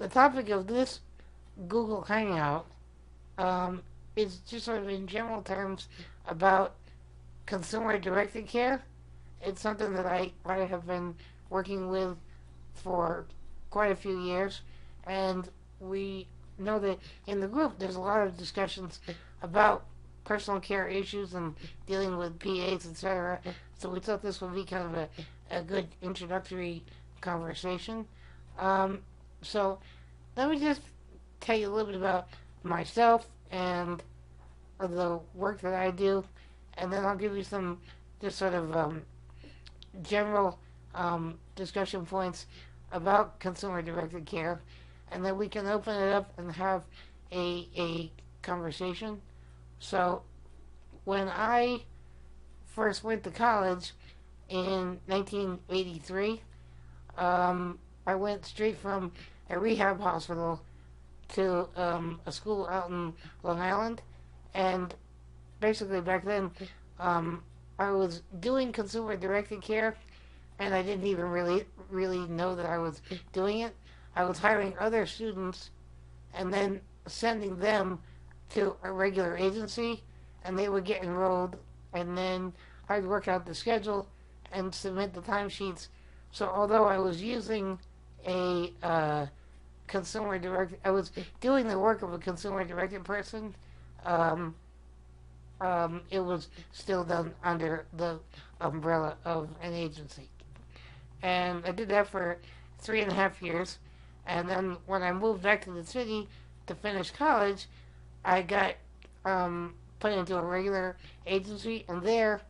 the topic of this Google Hangout um, is just sort of in general terms about consumer directed care. It's something that I have been working with for quite a few years, and we know that in the group there's a lot of discussions about personal care issues and dealing with PAs, etc. So we thought this would be kind of a good introductory conversation. Um, so let me just tell you a little bit about myself and the work that I do, and then I'll give you some just sort of general discussion points about consumer directed care, and then we can open it up and have a conversation. So, when I first went to college in 1983, I went straight from a rehab hospital to a school out in Long Island, and basically back then, I was doing consumer directed care, and I didn't even really know that I was doing it. I was hiring other students and then sending them to a regular agency, and they would get enrolled, and then I'd work out the schedule and submit the timesheets. So although I was using a consumer directed, I was doing the work of a consumer directed person. Um, it was still done under the umbrella of an agency. And I did that for 3.5 years. And then when I moved back to the city to finish college, I got put into a regular agency, and there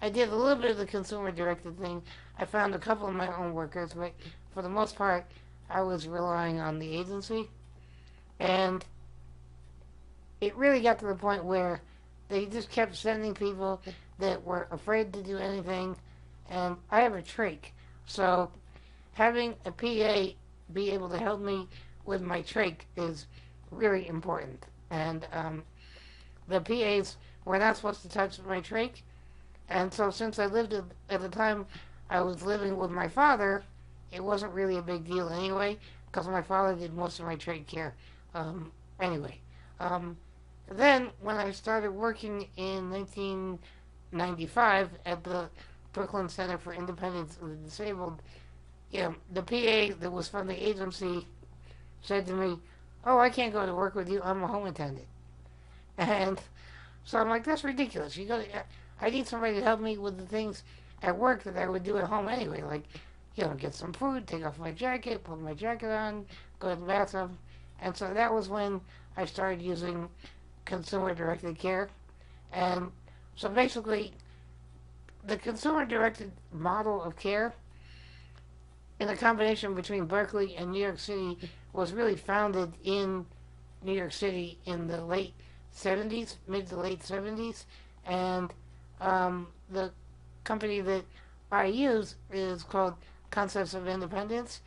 I did a little bit of the consumer directed thing. I found a couple of my own workers, but for the most part, I was relying on the agency. And it really got to the point where they just kept sending people that were afraid to do anything. And I have a trach, so having a PA be able to help me with my trach is really important. And the PAs were not supposed to touch my trach. And so since I lived at the time I was living with my father, it wasn't really a big deal anyway, because my father did most of my trach care. Anyway, um, then when I started working in 1995 at the Brooklyn Center for Independence of the Disabled, the PA that was from the agency said to me, "Oh, I can't go to work with you. I'm a home attendant." And so I'm like, "That's ridiculous. I need somebody to help me with the things at work that I would do at home anyway, like, get some food, take off my jacket, put my jacket on, go to the bathroom." And so that was when I started using consumer directed care. And so basically, the consumer directed model of care, in a combination between Berkeley and New York City, was really founded in New York City in the late 70s, mid to late 70s. And the company that I use is called Concepts of Independence.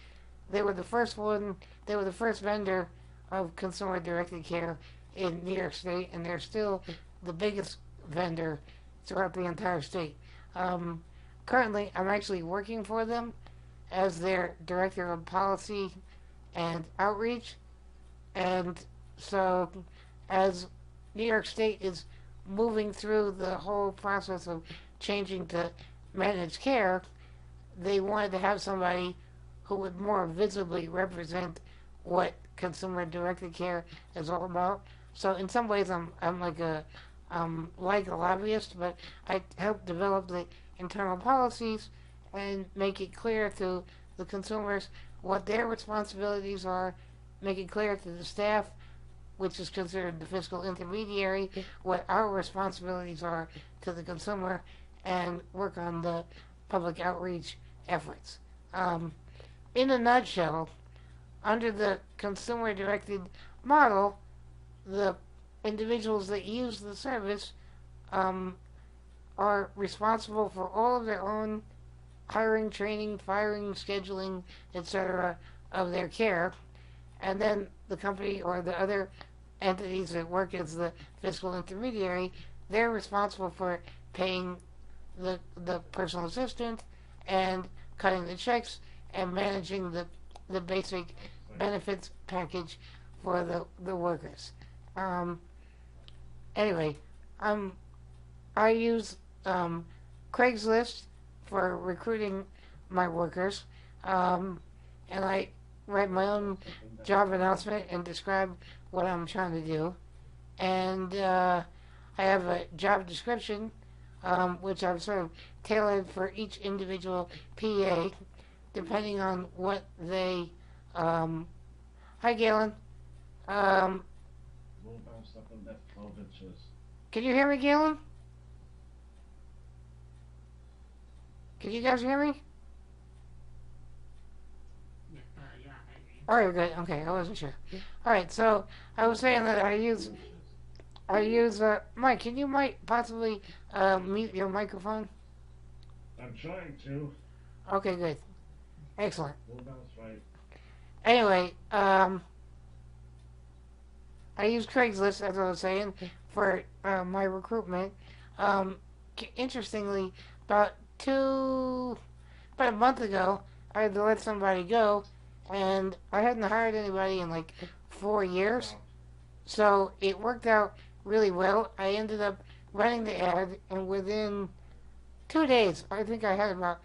They were the first one, they were the first vendor of consumer directed care in New York State, and they're still the biggest vendor throughout the entire state. Um, Currently, I'm actually working for them as their director of policy and outreach. And so, as New York State is moving through the whole process of changing to managed care, they wanted to have somebody who would more visibly represent what consumer directed care is all about. So in some ways, I'm like a lobbyist, but I help develop the internal policies and make it clear to the consumers what their responsibilities are, make it clear to the staff, which is considered the fiscal intermediary, what our responsibilities are to the consumer, and work on the public outreach efforts. Um, in a nutshell, under the consumer directed model, the individuals that use the service um, are responsible for all of their own hiring, training, firing, scheduling, etc. of their care, and then the company or the other entities that work as the fiscal intermediary, they're responsible for paying the personal assistant and cutting the checks and managing the basic benefits package for the workers. Um, anyway, um, I use um, Craigslist for recruiting my workers, um, and I write my own job announcement and describe what I'm trying to do. And I have a job description, which I've sort of tailored for each individual PA, depending on what they. Um, Hi, Galen. Um, can you hear me, Galen? Can you guys hear me? All right, good. Okay, I wasn't sure. All right, so I was saying that I use Mike. Can you might possibly mute your microphone? I'm trying to. Okay, good. Excellent. Well, that's right. Anyway, I use Craigslist, as I was saying, for my recruitment. Um, Interestingly, about about a month ago, I had to let somebody go, and I hadn't hired anybody in like 4 years. Wow. So it worked out really well. I ended up running the ad, and within 2 days, I think I had about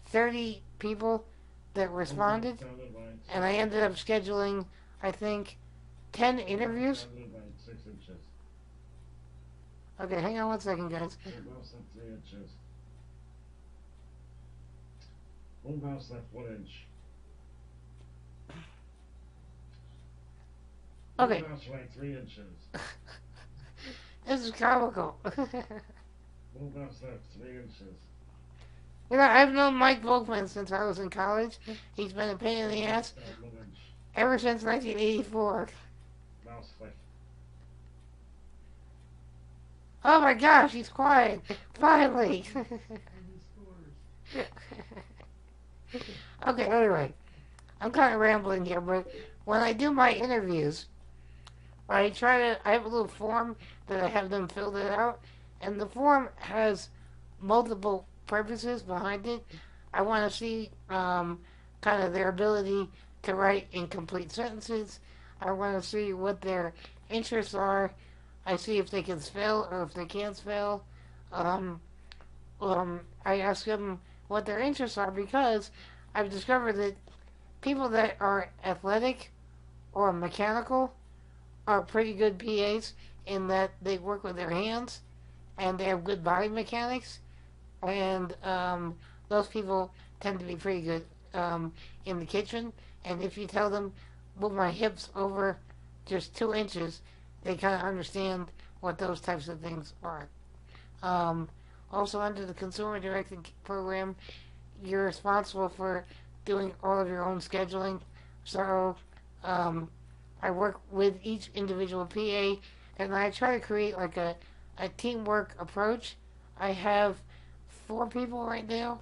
30 people that responded, Sounded right. and I ended up scheduling, I think, 10 interviews. Sounded right. 6 inches. Okay, hang on one second, guys. Full mouse left 3 inches. Full mouse left 1 inch. Full Okay, mouse right 3 inches. this is comical. Full mouse left 3 inches. I've known Mike Volkman since I was in college. He's been a pain in the ass Down 1 inch. ever since 1984. Mouse click. Oh my gosh, he's quiet. Finally. Okay, anyway, I'm kind of rambling here, but when I do my interviews, I have a little form that I have them fill it out, and the form has multiple purposes behind it. I want to see kind of their ability to write incomplete sentences. I want to see what their interests are. I see if they can spell or if they can't spell. Um, I ask them what their interests are because I've discovered that people that are athletic or mechanical are pretty good PAs in that they work with their hands and they have good body mechanics, and those people tend to be pretty good in the kitchen. And if you tell them move my hips over just 2 inches, they kind of understand what those types of things are. Um, Also, under the consumer directed program, you're responsible for doing all of your own scheduling. So um, I work with each individual PA, and I try to create like a teamwork approach. I have 4 people right now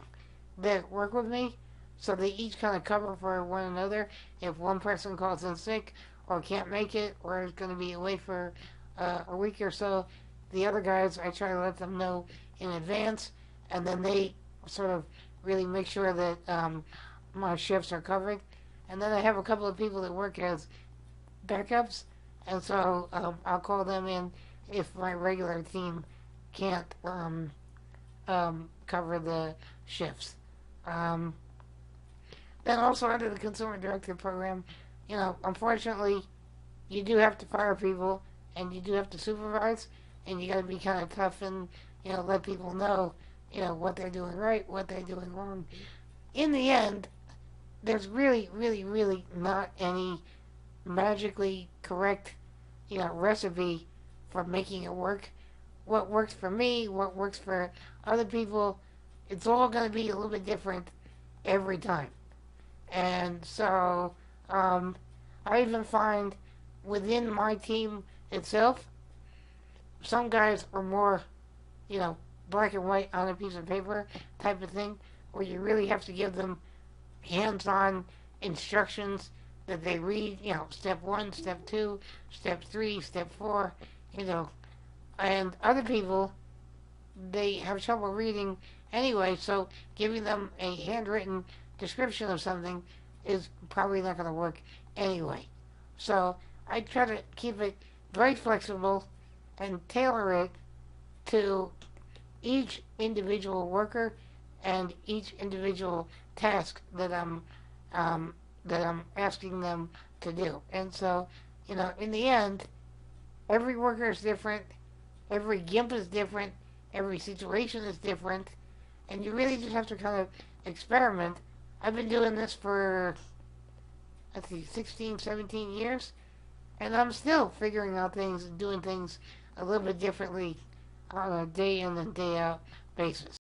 that work with me, so they each kind of cover for one another. If one person calls in sick or can't make it or is going to be away for a week or so, the other guys, I try to let them know in advance, and then they sort of really make sure that my shifts are covered. And then I have a couple of people that work as backups, and so I'll call them in if my regular team can't cover the shifts. Um, then also under the consumer directed program, unfortunately, you do have to fire people and you do have to supervise, and you got to be kind of tough and let people know what they're doing right, what they're doing wrong. In the end, there's really, really, really not any magically correct recipe for making it work. What works for me, what works for other people, it's all going to be a little bit different every time. And so I even find within my team itself, some guys are more, you know, black and white on a piece of paper type of thing, where you really have to give them hands-on instructions that they read, step one, step two, step three, step four, you know. And other people, they have trouble reading anyway, so giving them a handwritten description of something is probably not going to work anyway. So I try to keep it very flexible and tailor it to each individual worker and each individual task um, that I'm asking them to do. And so, in the end, every worker is different, every GIMP is different, every situation is different, and you really just have to kind of experiment. I've been doing this for, I think, 16, 17 years, and I'm still figuring out things and doing things a little bit differently on a day in and day out basis.